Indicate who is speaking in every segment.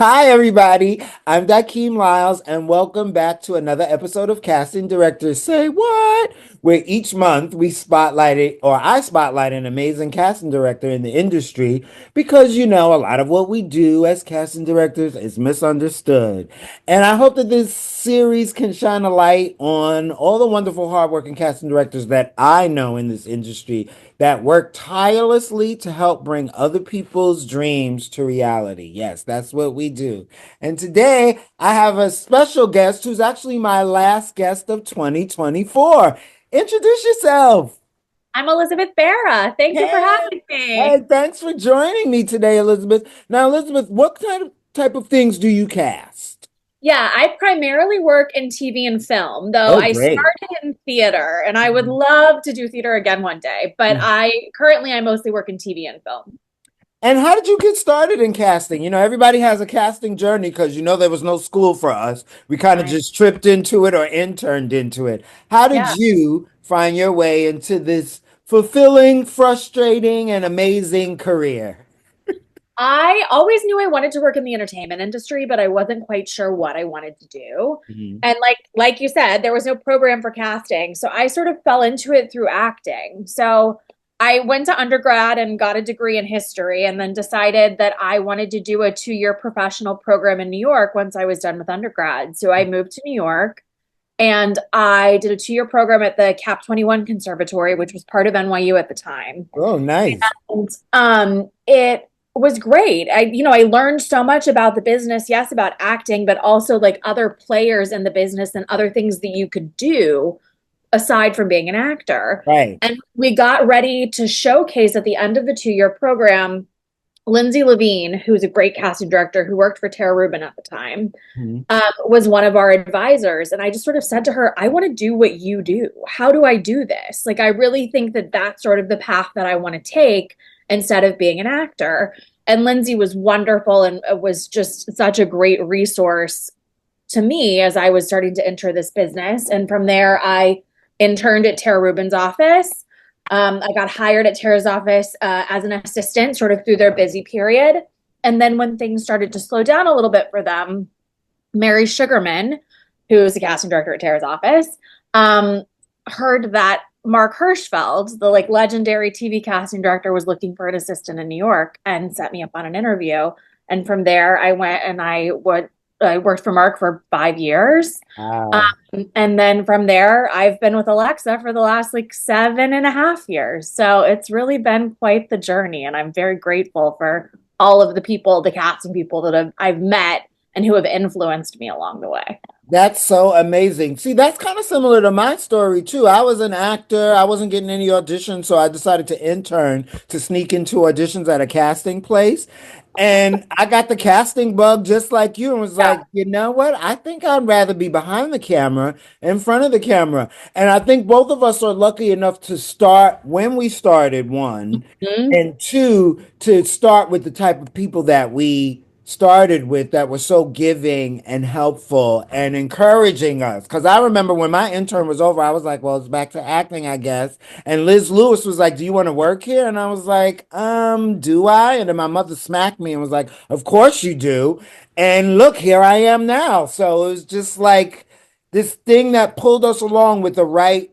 Speaker 1: Hi, everybody. I'm Dakeem Lyles, and welcome back to another episode of Casting Directors Say What? Where each month we spotlight it, or I spotlight an amazing casting director in the industry because a lot of what we do as casting directors is misunderstood. And I hope that this series can shine a light on all the wonderful, hardworking casting directors that I know in this industry that work tirelessly to help bring other people's dreams to reality. Yes, that's what we do. And today I have a special guest who's actually my last guest of 2024. Introduce yourself.
Speaker 2: I'm Elizabeth Berra. Thank you for
Speaker 1: Hey,
Speaker 2: having
Speaker 1: hey,
Speaker 2: me.
Speaker 1: thanks for joining me today, Elizabeth. Now, Elizabeth, what type of things do you cast?
Speaker 2: Yeah, I primarily work in TV and film, though
Speaker 1: Oh,
Speaker 2: I
Speaker 1: great.
Speaker 2: started in theater and I would
Speaker 1: Mhm.
Speaker 2: love to do theater again one day, but I mostly work in TV and film.
Speaker 1: And how did you get started in casting? Everybody has a casting journey because there was no school for us. We kind of
Speaker 2: Right.
Speaker 1: just tripped into it or interned into it. How did
Speaker 2: Yeah.
Speaker 1: you find your way into this fulfilling, frustrating, and amazing career?
Speaker 2: I always knew I wanted to work in the entertainment industry, but I wasn't quite sure what I wanted to do.
Speaker 1: Mhm.
Speaker 2: And like you said, there was no program for casting, so I sort of fell into it through acting. So I went to undergrad and got a degree in history and then decided that I wanted to do a 2-year professional program in New York once I was done with undergrad. So I moved to New York and I did a 2-year program at the Cap 21 Conservatory, which was part of NYU at the time.
Speaker 1: Oh, nice.
Speaker 2: And it was great. I learned so much about the business, yes, about acting, but also like other players in the business and other things that you could do aside from being an actor.
Speaker 1: Right.
Speaker 2: And we got ready to showcase at the end of the 2-year program. Lindsay Levine, who's a great casting director who worked for Tara Rubin at the time,
Speaker 1: Mhm.
Speaker 2: was one of our advisors. And I just sort of said to her, I want to do what you do. How do I do this? Like, I really think that that's sort of the path that I want to take instead of being an actor. And Lindsay was wonderful and was just such a great resource to me as I was starting to enter this business. And from there, I interned at Tara Rubin's office. I got hired at Tara's office as an assistant, sort of through their busy period. And then when things started to slow down a little bit for them, Mary Sugarman, who's the casting director at Tara's office, um, heard that Mark Hirschfeld, the like legendary TV casting director, was looking for an assistant in New York and set me up on an interview. And from there, I went and I worked for Mark for 5 years.
Speaker 1: Wow.
Speaker 2: And then from there, I've been with Alexa for the last like 7.5 years. So it's really been quite the journey. And I'm very grateful for all of the people, the casting people that I've met and who have influenced me along the way.
Speaker 1: That's so amazing. See, that's kind of similar to my story too. I was an actor. I wasn't getting any auditions, so I decided to intern to sneak into auditions at a casting place. And I got the casting bug just like you and was
Speaker 2: Yeah.
Speaker 1: like, you know what? I think I'd rather be behind the camera, in front of the camera. And I think both of us are lucky enough to start when we started, one,
Speaker 2: Mhm.
Speaker 1: and two, to start with the type of people that we started with that was so giving and helpful and encouraging us. Because I remember when my intern was over, I was like, well, it's back to acting, I guess. And Liz Lewis was like, do you want to work here? And I was like, do I? And then my mother smacked me and was like, of course you do. And look, here I am now. So it was just like this thing that pulled us along with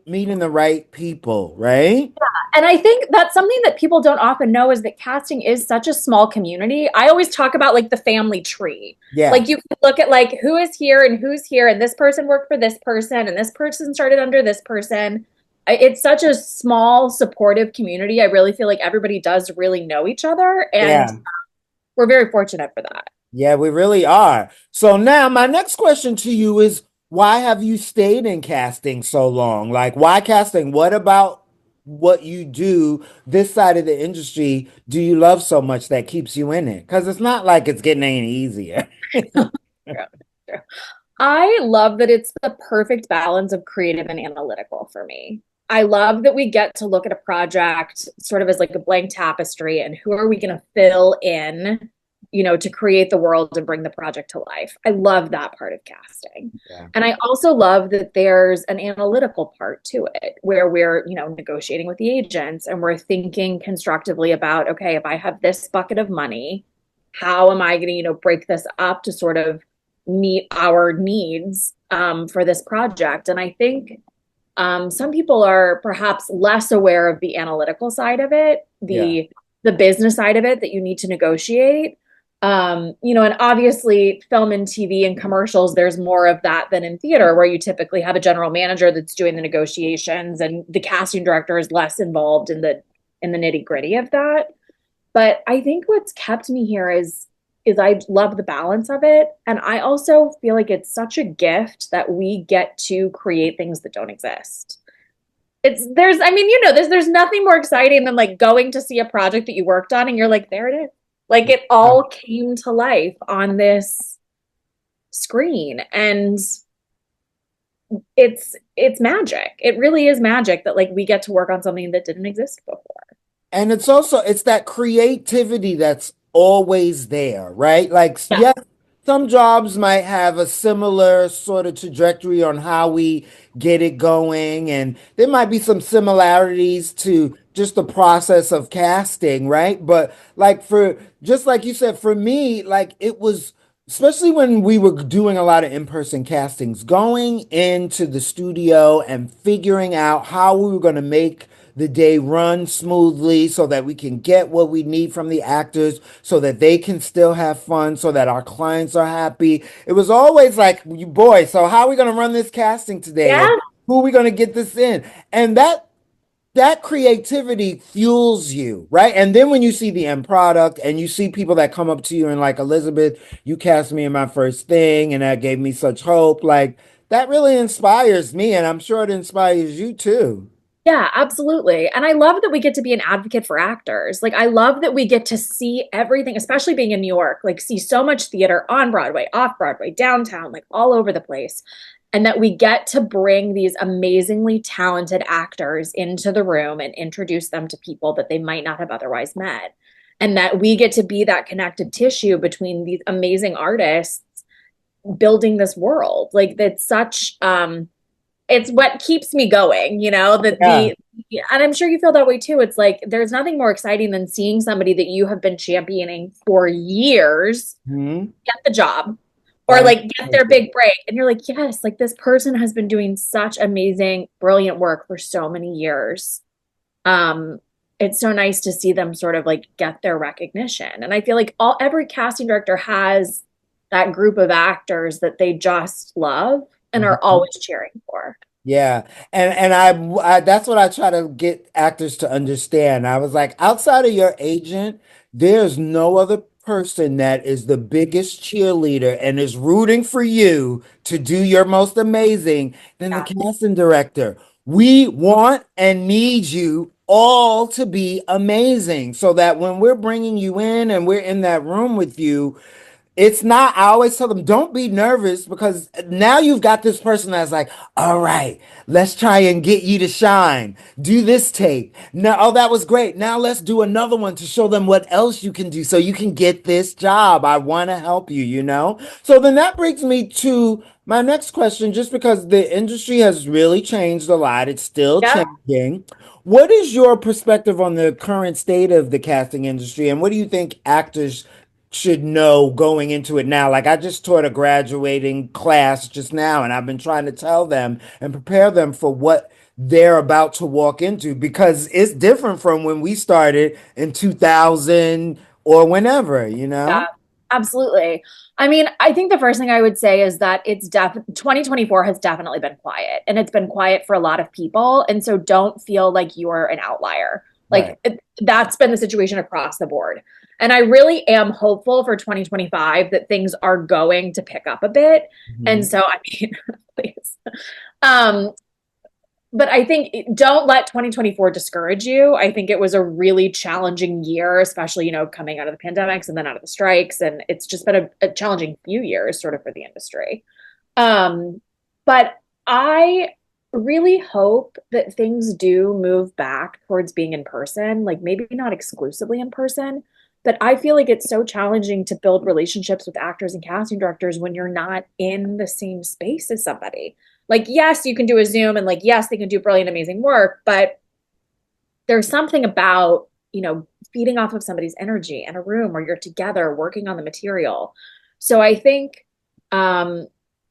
Speaker 1: meeting the right people, right?
Speaker 2: And I think that's something that people don't often know is that casting is such a small community. I always talk about like the family tree.
Speaker 1: Yeah.
Speaker 2: Like you can look at like who is here and who's here, and this person worked for this person, and this person started under this person. It's such a small, supportive community. I really feel like everybody does really know each other, and
Speaker 1: Yeah.
Speaker 2: we're very fortunate for that.
Speaker 1: Yeah, we really are. So now my next question to you is why have you stayed in casting so long? Like why casting? What about what you do this side of the industry do you love so much that keeps you in it? Because it's not like it's getting any easier.
Speaker 2: True, true. I love that it's the perfect balance of creative and analytical for me. I love that we get to look at a project sort of as like a blank tapestry and who are we going to fill in, to create the world and bring the project to life. I love that part of casting.
Speaker 1: Yeah.
Speaker 2: And I also love that there's an analytical part to it where we're, negotiating with the agents and we're thinking constructively about, okay, if I have this bucket of money, how am I going to, break this up to sort of meet our needs for this project? And I think some people are perhaps less aware of the analytical side of it,
Speaker 1: Yeah.
Speaker 2: the business side of it that you need to negotiate. And obviously film and TV and commercials, there's more of that than in theater, where you typically have a general manager that's doing the negotiations and the casting director is less involved in the nitty-gritty of that. But I think what's kept me here is I love the balance of it. And I also feel like it's such a gift that we get to create things that don't exist. There's nothing more exciting than like going to see a project that you worked on and you're like, there it is. Like it all came to life on this screen. And it's magic. It really is magic that like we get to work on something that didn't exist before.
Speaker 1: And it's that creativity that's always there, right? Like,
Speaker 2: Yeah.
Speaker 1: yeah, some jobs might have a similar sort of trajectory on how we get it going, and there might be some similarities to just the process of casting, right? But like for just like you said, for me, like it was especially when we were doing a lot of in-person castings, going into the studio and figuring out how we were going to make the day run smoothly so that we can get what we need from the actors so that they can still have fun so that our clients are happy. It was always like, you boy, so how are we going to run this casting today, and
Speaker 2: Yeah.
Speaker 1: who are we going to get this in? And that creativity fuels you, right? And then when you see the end product and you see people that come up to you and like, Elizabeth, you cast me in my first thing and that gave me such hope, like that really inspires me, and I'm sure it inspires you too.
Speaker 2: Yeah, absolutely. And I love that we get to be an advocate for actors. Like, I love that we get to see everything, especially being in New York, like, see so much theater on Broadway, off Broadway, downtown, like, all over the place. And that we get to bring these amazingly talented actors into the room and introduce them to people that they might not have otherwise met. And that we get to be that connective tissue between these amazing artists building this world. Like, that's such, it's what keeps me going, that
Speaker 1: Yeah.
Speaker 2: and I'm sure you feel that way too. It's like there's nothing more exciting than seeing somebody that you have been championing for years
Speaker 1: Hmm.
Speaker 2: get the job or like get their
Speaker 1: Absolutely.
Speaker 2: big break. And you're like, yes, like this person has been doing such amazing, brilliant work for so many years. Um, it's so nice to see them sort of like get their recognition. And I feel like every casting director has that group of actors that they just love and are
Speaker 1: Mhm.
Speaker 2: always cheering for.
Speaker 1: Yeah, and I that's what I try to get actors to understand. I was like, outside of your agent, there's no other person that is the biggest cheerleader and is rooting for you to do your most amazing than the
Speaker 2: Yeah.
Speaker 1: casting director. We want and need you all to be amazing so that when we're bringing you in and we're in that room with you, it's not, I always tell them, don't be nervous because now you've got this person that's like, all right, let's try and get you to shine. Do this tape. Now, oh, that was great. Now let's do another one to show them what else you can do so you can get this job. I want to help you, you know? So then that brings me to my next question, just because the industry has really changed a lot. It's still
Speaker 2: Yep.
Speaker 1: changing. What is your perspective on the current state of the casting industry, and what do you think actors should know going into it now? Like I just taught a graduating class just now, and I've been trying to tell them and prepare them for what they're about to walk into because it's different from when we started in 2000 or whenever, you
Speaker 2: Yeah,
Speaker 1: know?
Speaker 2: absolutely. I mean, I think the first thing I would say is that 2024 has definitely been quiet and it's been quiet for a lot of people. And so don't feel like you're an outlier.
Speaker 1: Right.
Speaker 2: That's been the situation across the board. And I really am hopeful for 2025 that things are going to pick up a bit. And
Speaker 1: Mhm.
Speaker 2: so, I mean, please. Um, but I think don't let 2024 discourage you. I think it was a really challenging year, especially, coming out of the pandemics and then out of the strikes. And it's just been a challenging few years sort of for the industry. But I really hope that things do move back towards being in person, like maybe not exclusively in person, but I feel like it's so challenging to build relationships with actors and casting directors when you're not in the same space as somebody. Like, yes, you can do a Zoom and like, yes, they can do brilliant, amazing work, but there's something about, feeding off of somebody's energy in a room where you're together working on the material. So I think, um,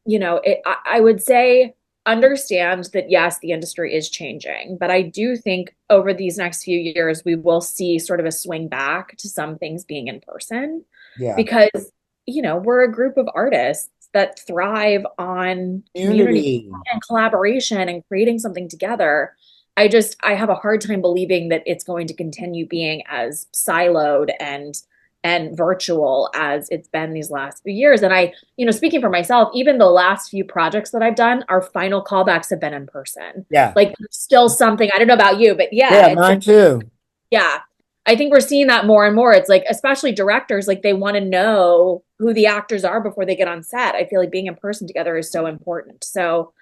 Speaker 2: I would say understand that yes, the industry is changing, but I do think over these next few years, we will see sort of a swing back to some things being in person
Speaker 1: Yeah.
Speaker 2: because, we're a group of artists that thrive on community
Speaker 1: Unity.
Speaker 2: and collaboration and creating something together. I have a hard time believing that it's going to continue being as siloed and virtual as it's been these last few years. And speaking for myself, even the last few projects that I've done, our final callbacks have been in person.
Speaker 1: Yeah.
Speaker 2: Like there's still something, I don't know about you, but yeah,
Speaker 1: Yeah,
Speaker 2: it's
Speaker 1: mine too.
Speaker 2: yeah. I think we're seeing that more and more. It's like, especially directors, like they want to know who the actors are before they get on set. I feel like being in person together is so important. So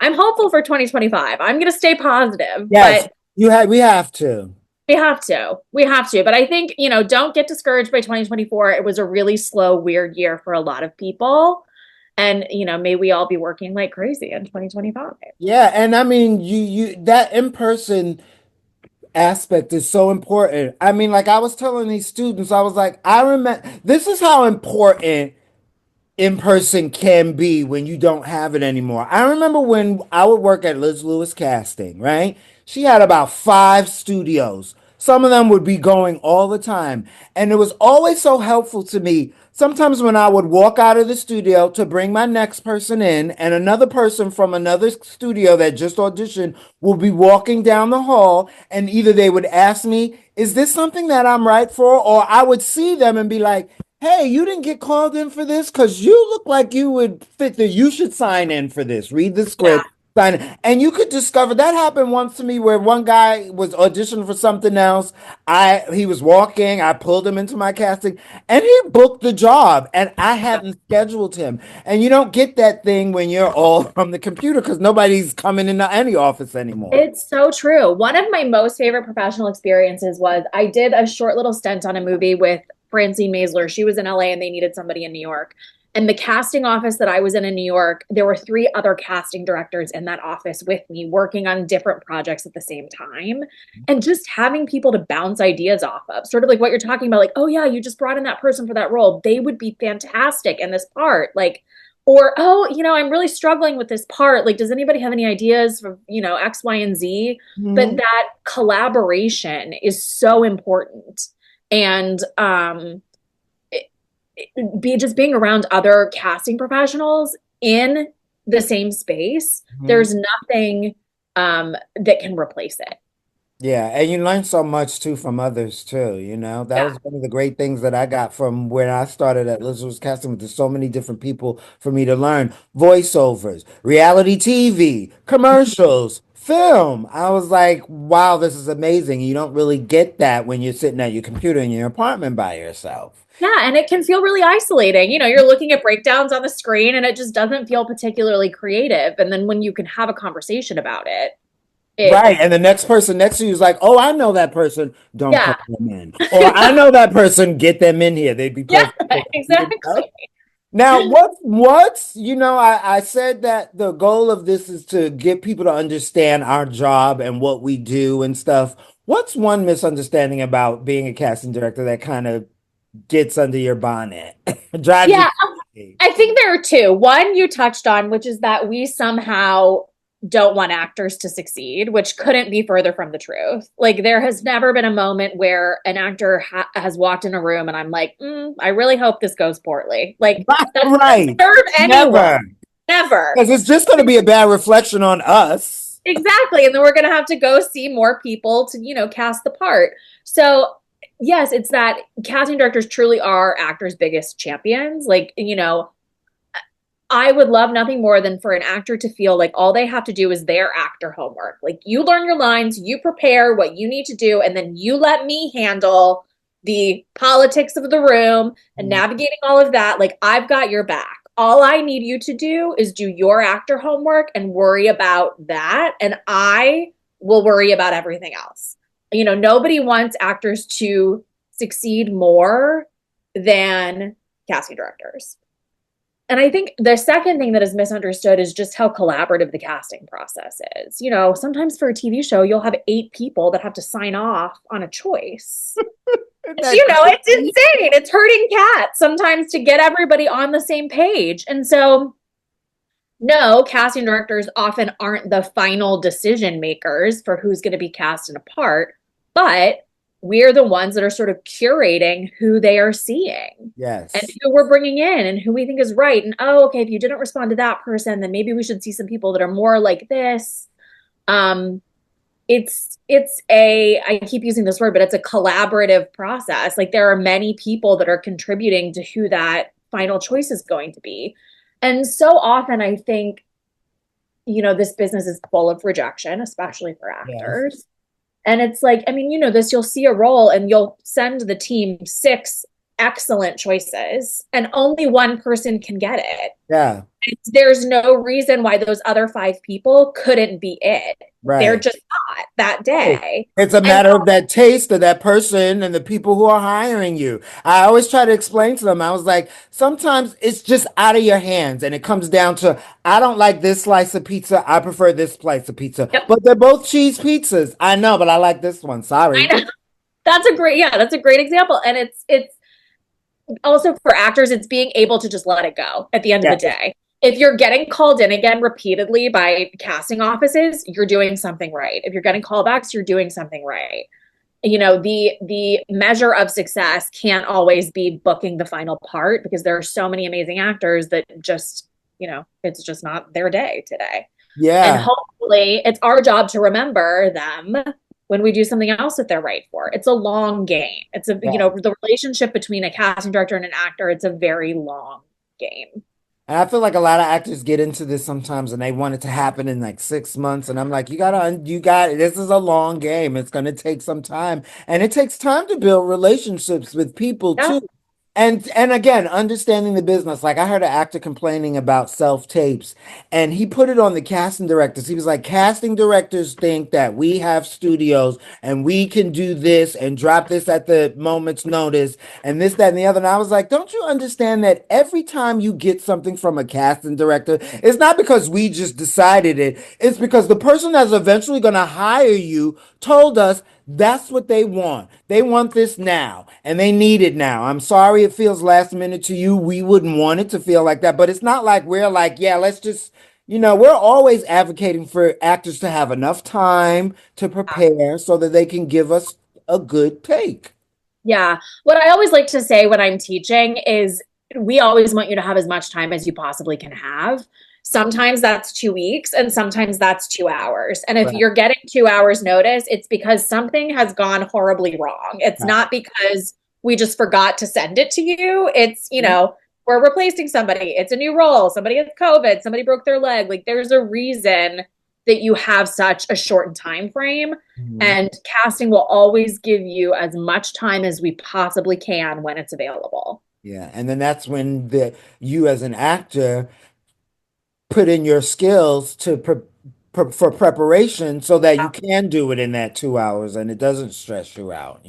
Speaker 2: I'm hopeful for 2025. I'm going to stay positive,
Speaker 1: Yes,
Speaker 2: but
Speaker 1: we have to.
Speaker 2: we have to. We have to. But I think, don't get discouraged by 2024. It was a really slow, weird year for a lot of people. And, may we all be working like crazy in 2025.
Speaker 1: Yeah, and I mean you that in-person aspect is so important. I mean, like I was telling these students, I was like, I remember this is how important in person can be when you don't have it anymore. I remember when I would work at Liz Lewis Casting, right? She had about 5 studios. Some of them would be going all the time. And it was always so helpful to me. Sometimes when I would walk out of the studio to bring my next person in, and another person from another studio that just auditioned will be walking down the hall, and either they would ask me, is this something that I'm right for? Or I would see them and be like, hey, you didn't get called in for this because you look like you would fit the, you should sign in for this. Read the
Speaker 2: Yeah.
Speaker 1: script, sign in. And you could discover that happened once to me where one guy was auditioning for something else. He was walking, I pulled him into my casting, and he booked the job. And I hadn't scheduled him. And you don't get that thing when you're all from the computer because nobody's coming into any office anymore.
Speaker 2: It's so true. One of my most favorite professional experiences was I did a short little stint on a movie with Francine Maisler. She was in LA and they needed somebody in New York. And the casting office that I was in New York, there were 3 other casting directors in that office with me working on different projects at the same time. And just having people to bounce ideas off of, sort of like what you're talking about, like, oh, yeah, you just brought in that person for that role. They would be fantastic in this part. Like, or, oh, I'm really struggling with this part. Like, does anybody have any ideas for, X, Y, and Z? But
Speaker 1: Mhm.
Speaker 2: that collaboration is so important. And being around other casting professionals in the same space,
Speaker 1: Mhm.
Speaker 2: there's nothing that can replace it.
Speaker 1: Yeah, and you learn so much too from others too, That
Speaker 2: Yeah.
Speaker 1: was one of the great things that I got from when I started at Elizabeth Casting. There's so many different people for me to learn. Voiceovers, reality TV, commercials, film. I was like, wow, this is amazing. You don't really get that when you're sitting at your computer in your apartment by yourself.
Speaker 2: Yeah, and it can feel really isolating. You're looking at breakdowns on the screen and it just doesn't feel particularly creative. And then when you can have a conversation about it, it
Speaker 1: Right. And the next person next to you is like, oh, I know that person. Don't
Speaker 2: yeah.
Speaker 1: call them in. Or I know that person. Get them in here. They'd be
Speaker 2: Yeah,
Speaker 1: perfect for that.
Speaker 2: exactly.
Speaker 1: Now, I said that the goal of this is to get people to understand our job and what we do and stuff. What's one misunderstanding about being a casting director that kind of gets under your bonnet, drives you
Speaker 2: Yeah,
Speaker 1: crazy?
Speaker 2: I think there are two. One you touched on, which is that we somehow don't want actors to succeed, which couldn't be further from the truth. Like, there has never been a moment where an actor has walked in a room and I'm like, I really hope this goes poorly. Like, that doesn't
Speaker 1: Right.
Speaker 2: serve anyone.
Speaker 1: Never.
Speaker 2: Never.
Speaker 1: Because it's just going to be a bad reflection on us.
Speaker 2: Exactly. And then we're going to have to go see more people to, cast the part. So, yes, it's that casting directors truly are actors' biggest champions. Like, I would love nothing more than for an actor to feel like all they have to do is their actor homework. Like, you learn your lines, you prepare what you need to do, and then you let me handle the politics of the room and navigating all of that. Like, I've got your back. All I need you to do is do your actor homework and worry about that. And I will worry about everything else. Nobody wants actors to succeed more than casting directors. And I think the second thing that is misunderstood is just how collaborative the casting process is. Sometimes for a TV show, you'll have 8 people that have to sign off on a choice.
Speaker 1: Isn't that
Speaker 2: It's
Speaker 1: crazy?
Speaker 2: insane. It's herding cats sometimes to get everybody on the same page. And so, no, casting directors often aren't the final decision makers for who's going to be cast in a part, but we're the ones that are sort of curating who they are seeing and
Speaker 1: Yes.
Speaker 2: who we're bringing in and who we think is right. And oh, okay, if you didn't respond to that person, then maybe we should see some people that are more like this. Um, it's a I keep using this word, but it's a collaborative process. Like there are many people that are contributing to who that final choice is going to be. And so often I think, this business is full of rejection, especially for
Speaker 1: Yes.
Speaker 2: actors. And it's like, I mean, this, you'll see a role and you'll send the team six excellent choices, and only one person can get it.
Speaker 1: Yeah.
Speaker 2: There's no reason why those other five people couldn't be it. They're
Speaker 1: Right.
Speaker 2: just not that
Speaker 1: Right.
Speaker 2: day.
Speaker 1: It's a
Speaker 2: And
Speaker 1: matter of that taste of that person and the people who are hiring you. I always try to explain to them, I was like, sometimes it's just out of your hands and it comes down to, I don't like this slice of pizza. I prefer this slice of pizza.
Speaker 2: yep,
Speaker 1: But they're both cheese pizzas. I know, but I like this one.
Speaker 2: I
Speaker 1: Sorry.
Speaker 2: know. That's a great example. And it's also for actors, it's being able to just let it go at the end of
Speaker 1: Yeah.
Speaker 2: the day. If you're getting called in again repeatedly by casting offices, you're doing something right. If you're getting callbacks, you're doing something right. The measure of success can't always be booking the final part because there are so many amazing actors that just, it's just not their day today. And
Speaker 1: Yeah.
Speaker 2: hopefully it's our job to remember them when we do something else that they're right for. It's a long game.
Speaker 1: Yeah.
Speaker 2: The relationship between a casting director and an actor, it's a very long game.
Speaker 1: And I feel like a lot of actors get into this sometimes and they want it to happen in like 6 months. And I'm like, this is a long game. It's going to take some time. And it takes time to build relationships with people
Speaker 2: Yeah.
Speaker 1: too. And again, understanding the business. Like I heard an actor complaining about self-tapes and he put it on the casting directors. He was like, casting directors think that we have studios and we can do this and drop this at the moment's notice and this, that, and the other. And I was like, don't you understand that every time you get something from a casting director, it's not because we just decided it. It's because the person that's eventually going to hire you told us that's what they want. They want this now and they need it now. I'm sorry it feels last minute to you. We wouldn't want it to feel like that, but it's not like we're like, yeah, let's just, we're always advocating for actors to have enough time to prepare so that they can give us a good take.
Speaker 2: Yeah. What I always like to say when I'm teaching is we always want you to have as much time as you possibly can have. Sometimes that's 2 weeks and sometimes that's 2 hours. And if
Speaker 1: Right.
Speaker 2: you're getting 2 hours notice, it's because something has gone horribly wrong. It's
Speaker 1: Right.
Speaker 2: not because we just forgot to send it to you. It's, we're replacing somebody. It's a new role. Somebody has COVID. Somebody broke their leg. Like there's a reason that you have such a shortened time frame.
Speaker 1: Mhm.
Speaker 2: And casting will always give you as much time as we possibly can when it's available.
Speaker 1: Yeah. And then that's when you as an actor put in your skills for preparation so that you can do it in that 2 hours and it doesn't stress you out.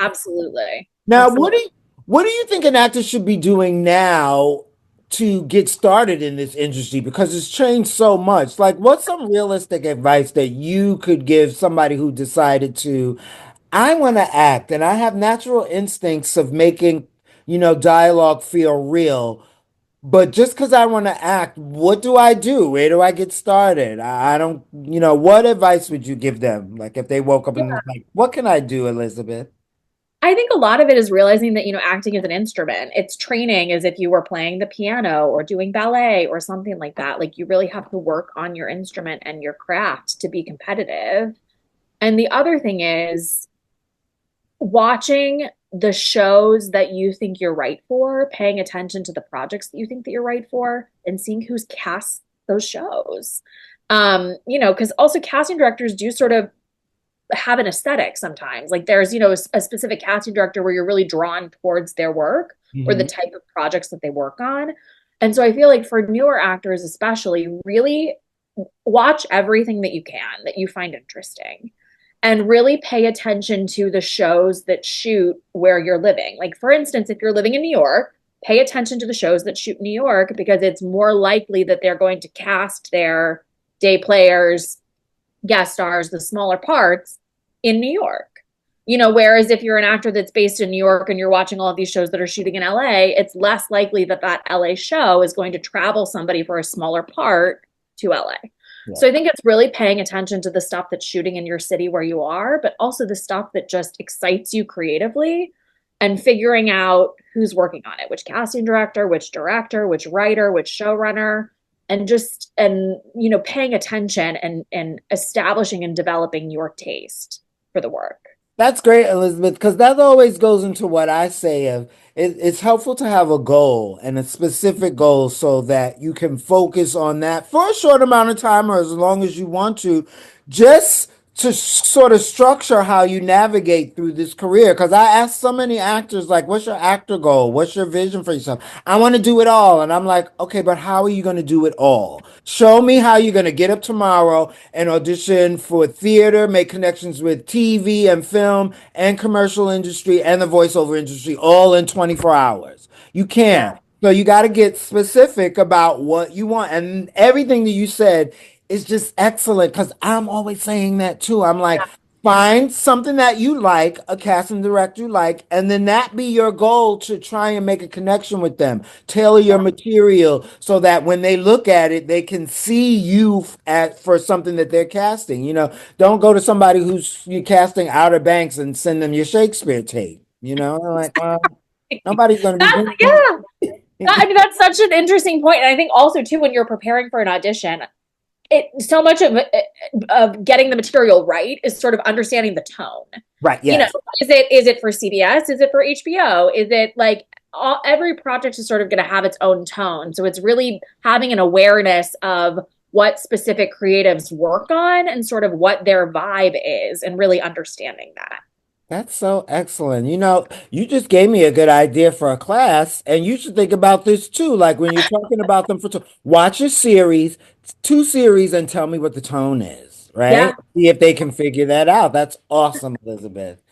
Speaker 2: Absolutely.
Speaker 1: Now,
Speaker 2: Absolutely.
Speaker 1: what do you think an actor should be doing now to get started in this industry? Because it's changed so much. Like, what's some realistic advice that you could give somebody who decided to, I want to act and I have natural instincts of making, dialogue feel real. But just because I want to act, what do I do? Where do I get started? I don't, what advice would you give them? Like if they woke up and was like, what can I do, Elizabeth?
Speaker 2: I think a lot of it is realizing that, acting is an instrument. It's training as if you were playing the piano or doing ballet or something like that. Like you really have to work on your instrument and your craft to be competitive. And the other thing is watching the shows that you think you're right for, paying attention to the projects that you think that you're right for, and seeing who's cast those shows. Because also casting directors do sort of have an aesthetic sometimes. Like there's, a specific casting director where you're really drawn towards their work or the
Speaker 1: Mhm.
Speaker 2: type of projects that they work on. And so I feel like for newer actors, especially, really watch everything that you can that you find interesting and really pay attention to the shows that shoot where you're living. Like, for instance, if you're living in New York, pay attention to the shows that shoot in New York because it's more likely that they're going to cast their day players, guest stars, the smaller parts in New York. Whereas if you're an actor that's based in New York and you're watching all of these shows that are shooting in LA, it's less likely that that LA show is going to travel somebody for a smaller part to LA.
Speaker 1: Yeah.
Speaker 2: So I think it's really paying attention to the stuff that's shooting in your city where you are, but also the stuff that just excites you creatively and figuring out who's working on it, which casting director, which writer, which showrunner, and paying attention and establishing and developing your taste for the work.
Speaker 1: That's great, Elizabeth, because that always goes into what I say of it's helpful to have a goal and a specific goal so that you can focus on that for a short amount of time or as long as you want to, just to sort of structure how you navigate through this career. Because I ask so many actors, like, what's your actor goal? What's your vision for yourself? I want to do it all. And I'm like, okay, but how are you going to do it all? Show me how you're going to get up tomorrow and audition for theater, make connections with TV and film and commercial industry and the voiceover industry all in 24 hours. You
Speaker 2: Yeah.
Speaker 1: can't. So you got to get specific about what you want. And everything that you said is just excellent because I'm always saying that too. I'm like, find something that you like, a casting director you like, and then that be your goal to try and make a connection with them. Tailor your material so that when they look at it, they can see you at for something that they're casting. Don't go to somebody who's you casting Outer Banks and send them your Shakespeare tape. Like, well, nobody's going to be
Speaker 2: That's
Speaker 1: doing
Speaker 2: yeah. I
Speaker 1: that.
Speaker 2: mean, that's such an interesting point. And I think also too, when you're preparing for an audition, it so much of getting the material right is sort of understanding the tone.
Speaker 1: Right,
Speaker 2: You know,
Speaker 1: yes.
Speaker 2: is it for CBS? Is it for HBO? Is it like every project is sort of going to have its own tone. So it's really having an awareness of what specific creatives work on and sort of what their vibe is and really understanding that.
Speaker 1: That's so excellent. You just gave me a good idea for a class, and you should think about this too. Like when you're talking about them watch a series, two series, and tell me what the tone is, right?
Speaker 2: Yeah.
Speaker 1: See if they can figure that out. That's awesome, Elizabeth.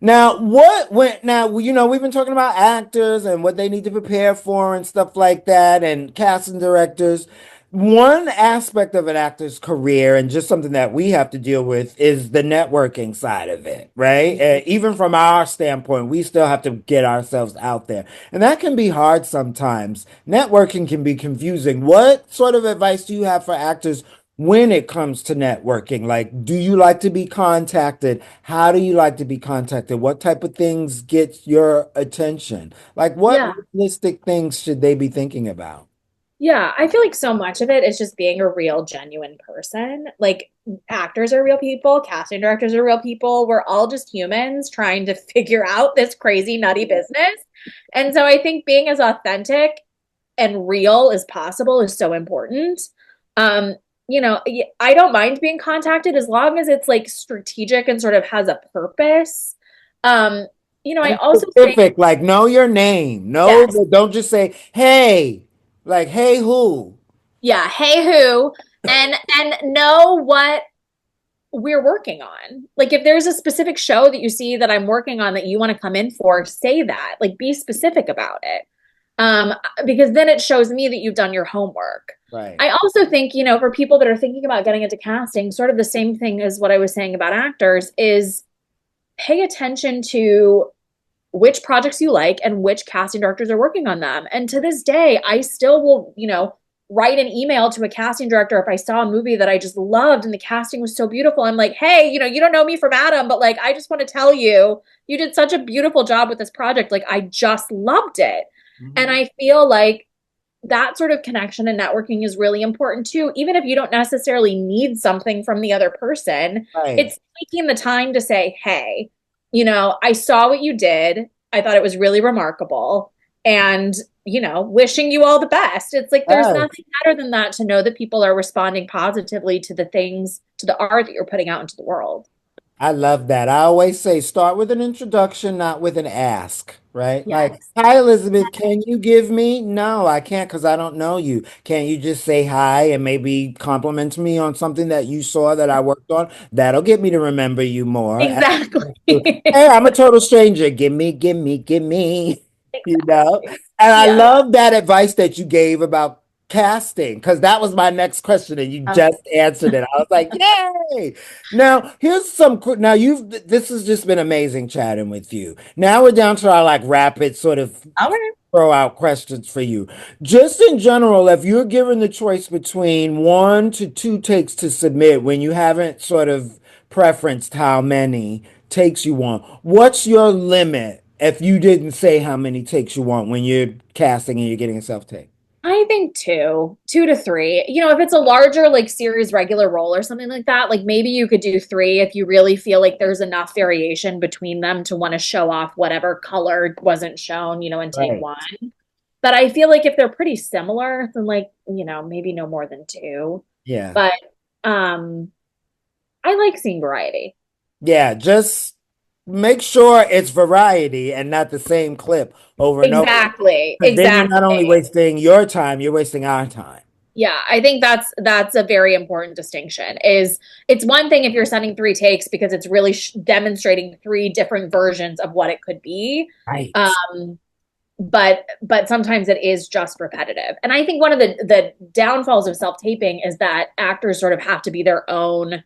Speaker 1: Now, what went now, we've been talking about actors and what they need to prepare for and stuff like that, and casting directors. One aspect of an actor's career, and just something that we have to deal with, is the networking side of it, right? Even from our standpoint, we still have to get ourselves out there. And that can be hard sometimes. Networking can be confusing. What sort of advice do you have for actors when it comes to networking? Like, do you like to be contacted? How do you like to be contacted? What type of things get your attention? Like, what
Speaker 2: Yeah.
Speaker 1: realistic things should they be thinking about?
Speaker 2: Yeah, I feel like so much of it is just being a real, genuine person. Like actors are real people, casting directors are real people. We're all just humans trying to figure out this crazy, nutty business. And so I think being as authentic and real as possible is so important. I don't mind being contacted as long as it's like strategic and sort of has a purpose. Um, I
Speaker 1: And
Speaker 2: also think,
Speaker 1: specific, like know your name. No,
Speaker 2: yes,
Speaker 1: but don't just say, hey, like, hey, who?
Speaker 2: yeah, hey who, and know what we're working on. Like if there's a specific show that you see that I'm working on that you want to come in for, say that. Like be specific about it. Um, because then it shows me that you've done your homework.
Speaker 1: Right.
Speaker 2: I also think, for people that are thinking about getting into casting, sort of the same thing as what I was saying about actors is pay attention to which projects you like and which casting directors are working on them. And to this day, I still will, write an email to a casting director if I saw a movie that I just loved and the casting was so beautiful. I'm like, hey, you don't know me from Adam, but like, I just want to tell you, you did such a beautiful job with this project. Like, I just loved it. And
Speaker 1: Mhm.
Speaker 2: I feel like that sort of connection and networking is really important too. Even if you don't necessarily need something from the other person,
Speaker 1: Right.
Speaker 2: it's taking the time to say, hey, I saw what you did. I thought it was really remarkable. And, wishing you all the best. It's like there's
Speaker 1: Yes.
Speaker 2: nothing better than that to know that people are responding positively to the things, to the art that you're putting out into the world.
Speaker 1: I love that. I always say start with an introduction, not with an ask, right? Like,
Speaker 2: Yes.
Speaker 1: hi, Elizabeth, can you give me? No, I can't because I don't know you. Can you just say hi and maybe compliment me on something that you saw that I worked on? That'll get me to remember you more. As
Speaker 2: Exactly.
Speaker 1: opposed to, hey, I'm a total stranger. Give me, give me, give me, you know?
Speaker 2: Exactly.
Speaker 1: And I
Speaker 2: Yeah.
Speaker 1: love that advice that you gave about casting? Because that was my next question, and you
Speaker 2: Uh,
Speaker 1: just answered it. I was like, yay! Now, here's some. Now, this has just been amazing chatting with you. Now we're down to our like rapid sort of
Speaker 2: okay.
Speaker 1: throw out questions for you. Just in general, if you're given the choice between 1 to 2 takes to submit when you haven't sort of preferenced how many takes you want, what's your limit if you didn't say how many takes you want when you're casting and you're getting a self take?
Speaker 2: I think two to three. If it's a larger like series regular role or something like that, like maybe you could do three if you really feel like there's enough variation between them to want to show off whatever color wasn't shown, in take
Speaker 1: Right.
Speaker 2: one. But I feel like if they're pretty similar, then like, maybe no more than two.
Speaker 1: Yeah.
Speaker 2: But um I like seeing variety.
Speaker 1: Yeah. Just make sure it's variety and not the same clip over and over.
Speaker 2: Exactly.
Speaker 1: Because then you're not only
Speaker 2: Exactly.
Speaker 1: wasting your time, you're wasting our time.
Speaker 2: Yeah, I think that's a very important distinction. Is it's one thing if you're sending three takes because it's really demonstrating three different versions of what it could be.
Speaker 1: Right.
Speaker 2: Um, but sometimes it is just repetitive. And I think one of the downfalls of self-taping is that actors sort of have to be their own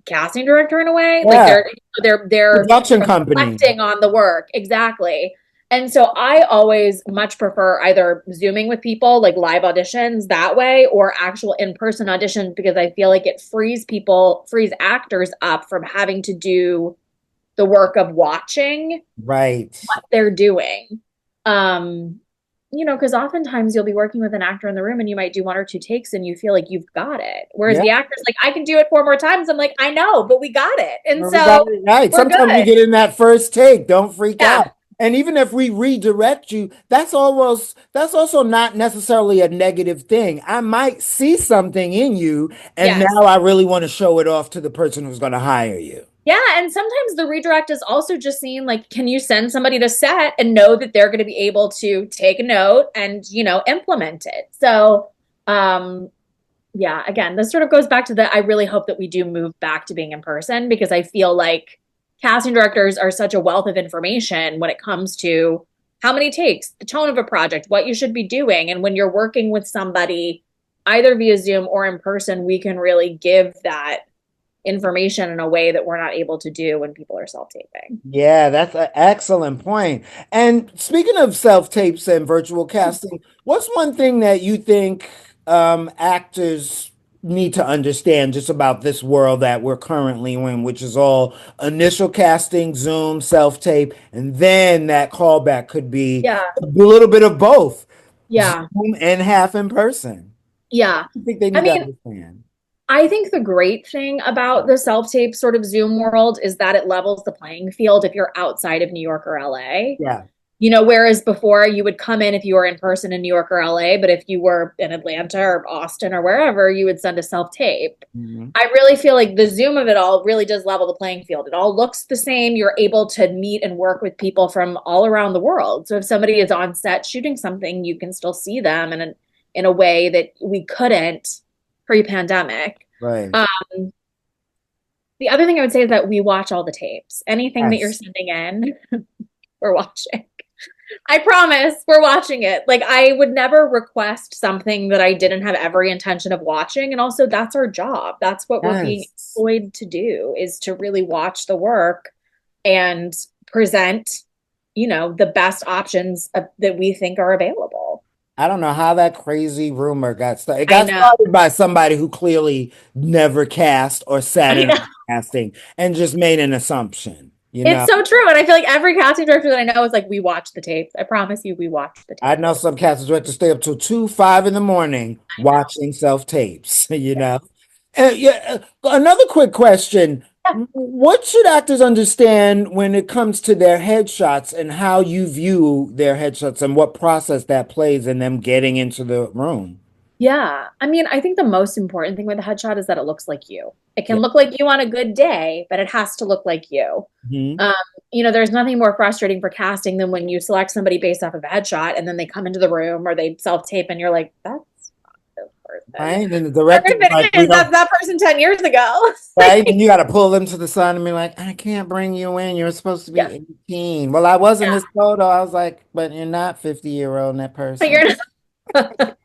Speaker 2: casting director in a way. Like
Speaker 1: Yeah.
Speaker 2: they're
Speaker 1: Production company.
Speaker 2: reflecting on the work. Exactly. And so I always much prefer either Zooming with people, like live auditions that way, or actual in-person auditions because I feel like it frees actors up from having to do the work of watching
Speaker 1: Right.
Speaker 2: what they're doing. Um, because oftentimes you'll be working with an actor in the room and you might do one or two takes and you feel like you've got it. Whereas
Speaker 1: Yeah.
Speaker 2: the actor's like, I can do it four more times. I'm like, I know, but we got it. And
Speaker 1: Well, we got
Speaker 2: so
Speaker 1: it right.
Speaker 2: we're
Speaker 1: Sometimes we
Speaker 2: good.
Speaker 1: get in that first take. Don't freak
Speaker 2: Yeah.
Speaker 1: out. And even if we redirect you, that's also not necessarily a negative thing. I might see something in you, and
Speaker 2: Yes.
Speaker 1: now I really want to show it off to the person who's going to hire you.
Speaker 2: Yeah. And sometimes the redirect is also just seeing like, can you send somebody to set and know that they're going to be able to take a note and, implement it. So, yeah, again, this sort of goes back to I really hope that we do move back to being in person because I feel like casting directors are such a wealth of information when it comes to how many takes, the tone of a project, what you should be doing. And when you're working with somebody, either via Zoom or in person, we can really give that information in a way that we're not able to do when people are self-taping.
Speaker 1: Yeah, that's an excellent point. And speaking of self-tapes and virtual casting, what's one thing that you think actors need to understand just about this world that we're currently in, which is all initial casting, Zoom, self-tape, and then that callback could be
Speaker 2: Yeah.
Speaker 1: a little bit of both,
Speaker 2: Yeah.
Speaker 1: Zoom and half in person.
Speaker 2: Yeah.
Speaker 1: I think they
Speaker 2: I
Speaker 1: need to
Speaker 2: mean,
Speaker 1: understand.
Speaker 2: I think the great thing about the self-tape sort of Zoom world is that it levels the playing field if you're outside of New York or LA.
Speaker 1: Yeah.
Speaker 2: Whereas before you would come in if you were in person in New York or LA, but if you were in Atlanta or Austin or wherever, you would send a self-tape.
Speaker 1: Mhm.
Speaker 2: I really feel like the Zoom of it all really does level the playing field. It all looks the same. You're able to meet and work with people from all around the world. So if somebody is on set shooting something, you can still see them in a way that we couldn't pre-pandemic.
Speaker 1: Right.
Speaker 2: Um, the other thing I would say is that we watch all the tapes. Anything that you're
Speaker 1: Yes.
Speaker 2: sending in, we're watching. I promise we're watching it. Like I would never request something that I didn't have every intention of watching. And also that's our job. That's what we're being
Speaker 1: Yes.
Speaker 2: employed to do is to really watch the work and present, the best options that we think are available.
Speaker 1: I don't know how that crazy rumor got started. It
Speaker 2: I
Speaker 1: got
Speaker 2: know.
Speaker 1: started by somebody who clearly never cast or sat
Speaker 2: I
Speaker 1: in
Speaker 2: know.
Speaker 1: on casting and just made an assumption, you
Speaker 2: It's
Speaker 1: know?
Speaker 2: so true. And I feel like every casting director that I know is like, we watch the tapes. I promise you, we watch the
Speaker 1: I
Speaker 2: tapes.
Speaker 1: know some casting directors stay up till 2, 5 in the morning
Speaker 2: I know.
Speaker 1: watching self-tapes, you know? Yeah, another quick question.
Speaker 2: Yeah.
Speaker 1: What should actors understand when it comes to their headshots and how you view their headshots and what process that plays in them getting into the room?
Speaker 2: Yeah. I mean, I think the most important thing with a headshot is that it looks like you. It
Speaker 1: Yeah.
Speaker 2: can look like you on a good day, but it has to look like you.
Speaker 1: Mhm.
Speaker 2: Um, there's nothing more frustrating for casting than when you select somebody based off of a headshot and then they come into the room or they self-tape and you're like, that's not this person.
Speaker 1: Right? And the
Speaker 2: Or
Speaker 1: director's
Speaker 2: if
Speaker 1: like,
Speaker 2: it
Speaker 1: we
Speaker 2: is,
Speaker 1: don't.
Speaker 2: that's that person 10 years ago.
Speaker 1: Right? And you got to pull them to the side and be like, I can't bring you in. You're supposed to be
Speaker 2: Yeah.
Speaker 1: 18. Well, I was in
Speaker 2: Yeah.
Speaker 1: this photo. I was like, but you're not 50-year-old in that
Speaker 2: But
Speaker 1: person.
Speaker 2: you're not.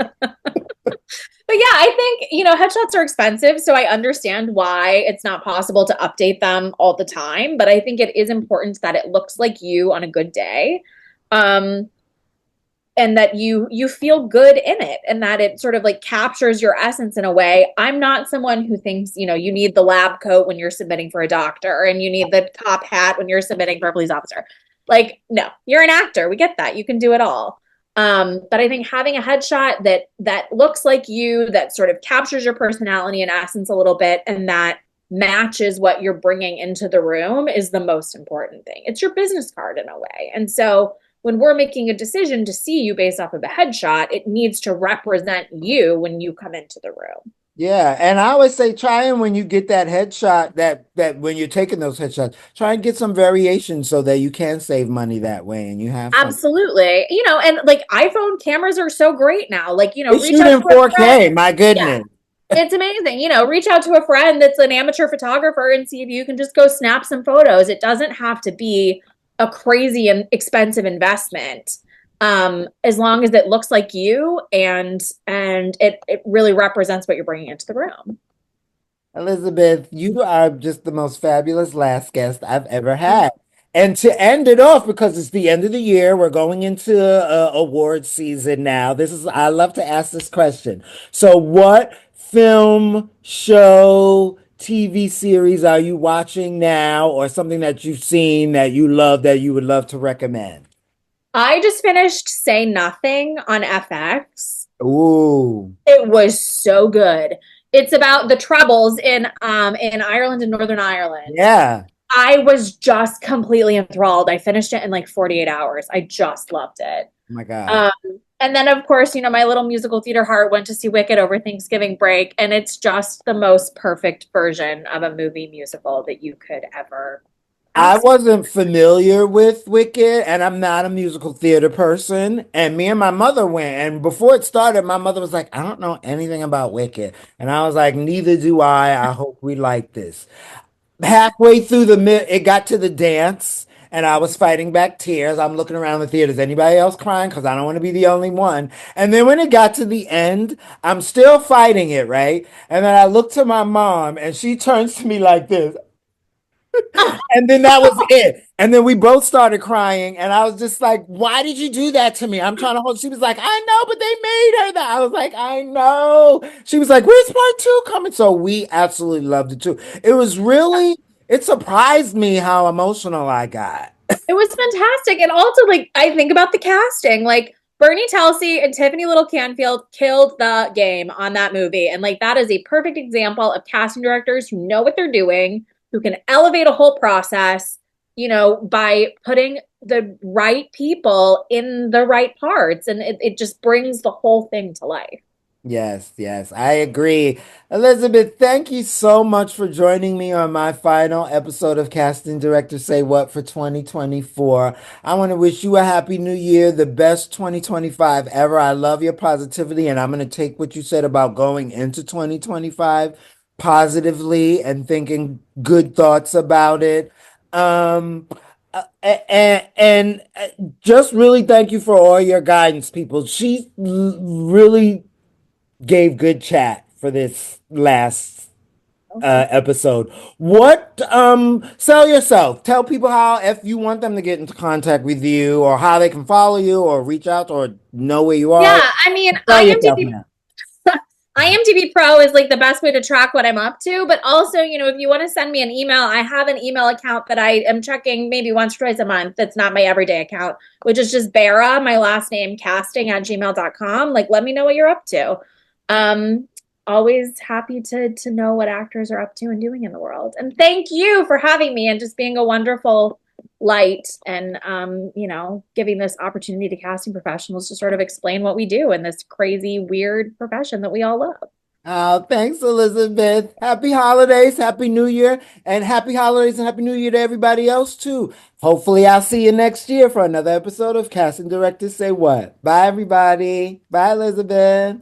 Speaker 2: think, headshots are expensive, so I understand why it's not possible to update them all the time, but I think it is important that it looks like you on a good day. Um, and that you feel good in it and that it sort of like captures your essence in a way. I'm not someone who thinks, you need the lab coat when you're submitting for a doctor and you need the top hat when you're submitting for a police officer. Like, no, you're an actor. We get that. You can do it all. But I think having a headshot that looks like you, that sort of captures your personality and essence a little bit, and that matches what you're bringing into the room is the most important thing. It's your business card in a way. And so when we're making a decision to see you based off of a headshot, it needs to represent you when you come into the room.
Speaker 1: Yeah, and I always say try and when you get that headshot, that when you're taking those headshots, try and get some variation so that you can save money that way and you have fun.
Speaker 2: Absolutely. And like iPhone cameras are so great now. Like,
Speaker 1: They
Speaker 2: reach
Speaker 1: shoot
Speaker 2: out
Speaker 1: in
Speaker 2: to a friend.
Speaker 1: 4K, my
Speaker 2: Yeah,
Speaker 1: goodness.
Speaker 2: it's amazing. Reach out to a friend that's an amateur photographer and see if you can just go snap some photos. It doesn't have to be a crazy and expensive investment. As long as it looks like you and it really represents what you're bringing into the room.
Speaker 1: Elizabeth, you are just the most fabulous last guest I've ever had. And to end it off, because it's the end of the year, we're going into award season now. I love to ask this question. So, what film, show, TV series are you watching now, or something that you've seen that you love that you would love to recommend?
Speaker 2: I just finished Say Nothing on FX.
Speaker 1: Ooh,
Speaker 2: It was so good. It's about the troubles in Ireland and Northern Ireland.
Speaker 1: yeah.
Speaker 2: I was just completely enthralled. I finished it in like 48 hours. I just loved it.
Speaker 1: Oh my God.
Speaker 2: Um, and then of course, my little musical theater heart went to see Wicked over Thanksgiving break, and it's just the most perfect version of a movie musical that you could ever
Speaker 1: I
Speaker 2: ask.
Speaker 1: wasn't familiar with Wicked, and I'm not a musical theater person. And me and my mother went, and before it started, my mother was like, "I don't know anything about Wicked," and I was like, "Neither do I. I hope we like this." Halfway through it got to the dance, and I was fighting back tears. I'm looking around the theater. Is anybody else crying? Because I don't want to be the only one. And then when it got to the end, I'm still fighting it, right? And then I look to my mom, and she turns to me like this. And then that was it. And then we both started crying. And I was just like, why did you do that to me? I'm trying to hold. She was like, I know, but they made her that. I was like, I know. She was like, where's part two coming? So we absolutely loved it too. It surprised me how emotional I got.
Speaker 2: It was fantastic. And also, like, I think about the casting. Like, Bernie Telsey and Tiffany Little Canfield killed the game on that movie. And, like, that is a perfect example of casting directors who know what they're doing, who can elevate a whole process, by putting the right people in the right parts. And it just brings the whole thing to life.
Speaker 1: Yes, yes, I agree. Elizabeth, thank you so much for joining me on my final episode of Casting Director Say What for 2024. I want to wish you a happy new year, the best 2025 ever. I love your positivity, and I'm going to take what you said about going into 2025 positively and thinking good thoughts about it. Um, and just really thank you for all your guidance, people. She really gave good chat for this last episode. What sell yourself. Tell people how if you want them to get into contact with you or how they can follow you or reach out or know where you are.
Speaker 2: Yeah, I mean,
Speaker 1: Sell yourself now.
Speaker 2: IMDb Pro is like the best way to track what I'm up to. But also, if you want to send me an email, I have an email account that I am checking maybe once or twice a month. That's not my everyday account, which is just Berra, my last name, casting@gmail.com. Like, let me know what you're up to. Um, Always happy to know what actors are up to and doing in the world. And thank you for having me and just being a wonderful light and giving this opportunity to casting professionals to sort of explain what we do in this crazy weird profession that we all love.
Speaker 1: Oh, thanks, Elizabeth. Happy holidays, happy new year, and happy holidays and happy new year to everybody else too. Hopefully, I'll see you next year for another episode of Casting Directors Say What. Bye, everybody. Bye, Elizabeth.